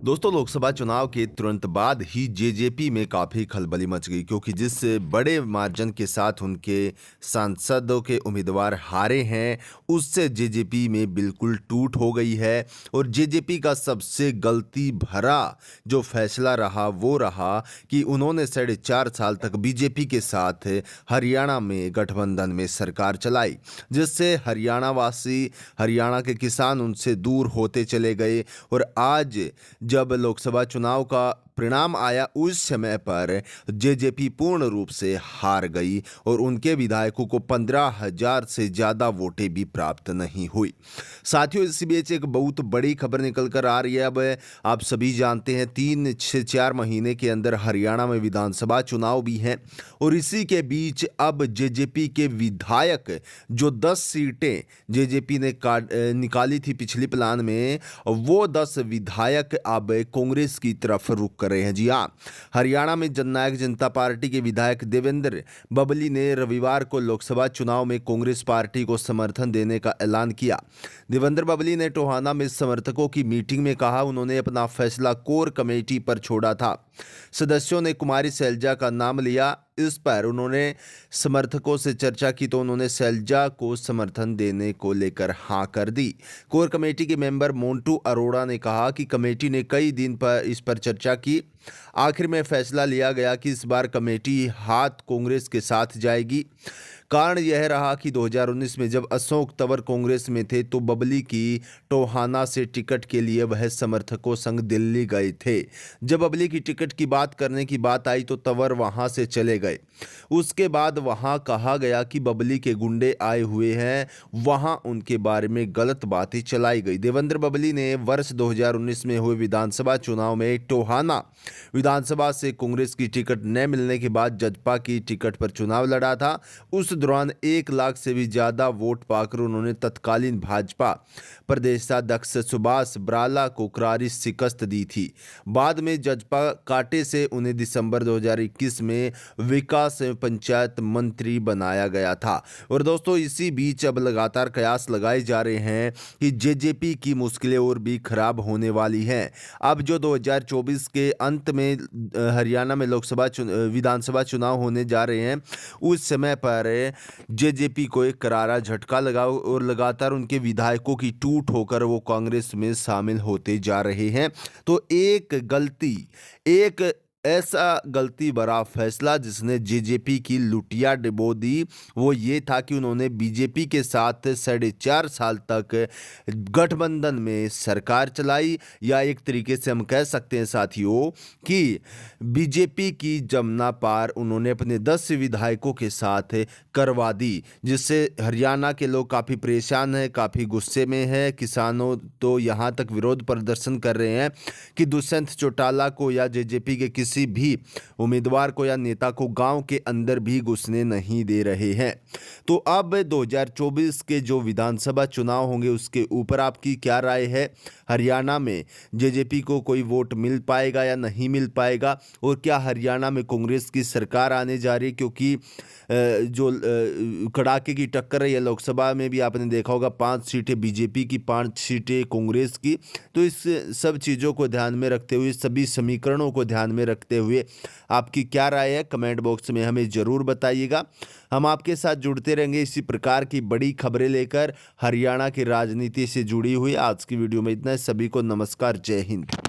दोस्तों, लोकसभा चुनाव के तुरंत बाद ही जेजेपी में काफ़ी खलबली मच गई, क्योंकि जिस बड़े मार्जिन के साथ उनके सांसदों के उम्मीदवार हारे हैं, उससे जेजेपी में बिल्कुल टूट हो गई है। और जेजेपी का सबसे गलती भरा जो फैसला रहा वो रहा कि उन्होंने 4.5 साल तक बीजेपी के साथ हरियाणा में गठबंधन में सरकार चलाई, जिससे हरियाणा वासी, हरियाणा के किसान उनसे दूर होते चले गए। और आज जब लोकसभा चुनाव का परिणाम आया, उस समय पर जेजेपी पूर्ण रूप से हार गई और उनके विधायकों को 15,000 से ज़्यादा वोटें भी प्राप्त नहीं हुई। साथियों, इसी बीच एक बहुत बड़ी खबर निकल कर आ रही है। अब आप सभी जानते हैं 3 से 4 महीने के अंदर हरियाणा में विधानसभा चुनाव भी हैं, और इसी के बीच अब जेजेपी के विधायक जो 10 सीटें जेजेपी ने निकाली थी पिछली प्लान में, वो 10 विधायक अब कांग्रेस की तरफ रुख कर रहे हैं। जी हाँ, हरियाणा में जननायक जनता पार्टी के विधायक देवेंद्र बबली ने रविवार को लोकसभा चुनाव में कांग्रेस पार्टी को समर्थन देने का ऐलान किया। देवेंद्र बबली ने टोहाना में समर्थकों की मीटिंग में कहा, उन्होंने अपना फैसला कोर कमेटी पर छोड़ा था। सदस्यों ने कुमारी शैलजा का नाम लिया। इस पर उन्होंने समर्थकों से चर्चा की तो उन्होंने शैलजा को समर्थन देने को लेकर हाँ कर दी। कोर कमेटी के मेंबर मोंटू अरोड़ा ने कहा कि कमेटी ने कई दिन पर इस पर चर्चा की। आखिर में फैसला लिया गया कि इस बार कमेटी हाथ कांग्रेस के साथ जाएगी। कारण यह रहा कि 2019 में जब अशोक तंवर कांग्रेस में थे तो बबली की टोहाना से टिकट के लिए वह समर्थकों संग दिल्ली गए थे। जब बबली की टिकट की बात करने की बात आई तो तंवर वहां से चले गए। उसके बाद वहां कहा गया कि बबली के गुंडे आए हुए हैं, वहां उनके बारे में गलत बातें चलाई गई। देवेंद्र बबली ने वर्ष 2019 में हुए विधानसभा चुनाव में टोहाना विधानसभा से कांग्रेस की टिकट न मिलने के बाद जजपा की टिकट पर चुनाव लड़ा था। उस दौरान 1 लाख से भी ज्यादा वोट पाकर उन्होंने तत्कालीन भाजपा प्रदेशाध्यक्ष सुभाष बराला को करारी शिकस्त दी थी। बाद में जजपा कांटे से उन्हें दिसंबर 2021 में विकास एवं पंचायत मंत्री बनाया गया था। और दोस्तों, इसी बीच अब लगातार कयास लगाए जा रहे हैं कि जेजेपी की मुश्किलें और भी खराब होने वाली हैं। अब जो 2024 के अंत में हरियाणा में विधानसभा चुनाव होने जा रहे हैं, उस समय पर जेजेपी को एक करारा झटका लगा और लगातार उनके विधायकों की टूट होकर वो कांग्रेस में शामिल होते जा रहे हैं। तो एक ऐसा गलती भरा फैसला जिसने जेजेपी की लुटिया डुबो दी, वो ये था कि उन्होंने बीजेपी के साथ 4.5 साल तक गठबंधन में सरकार चलाई, या एक तरीके से हम कह सकते हैं साथियों कि बीजेपी की जमुना पार उन्होंने अपने 10 विधायकों के साथ करवा दी, जिससे हरियाणा के लोग काफ़ी परेशान हैं, काफ़ी गुस्से में हैं। किसानों तो यहाँ तक विरोध प्रदर्शन कर रहे हैं कि दुष्यंत चौटाला को या जेजेपी के किसी भी उम्मीदवार को या नेता को गांव के अंदर भी घुसने नहीं दे रहे हैं। तो अब 2024 के जो विधानसभा चुनाव होंगे उसके ऊपर आपकी क्या राय है? हरियाणा में जेजेपी को कोई वोट मिल पाएगा या नहीं मिल पाएगा? और क्या हरियाणा में कांग्रेस की सरकार आने जा रही है? क्योंकि जो कड़ाके की टक्कर है, या लोकसभा में भी आपने देखा होगा 5 सीटें बीजेपी की, 5 सीटें कांग्रेस की। तो इस सब चीज़ों को ध्यान में रखते हुए, सभी समीकरणों को ध्यान में रखते हुए आपकी क्या राय है? कमेंट बॉक्स में हमें ज़रूर बताइएगा। हम आपके साथ जुड़ते रहेंगे इसी प्रकार की बड़ी खबरें लेकर, हरियाणा की राजनीति से जुड़ी हुई। आज की वीडियो में इतना ही। सभी को नमस्कार, जय हिंद।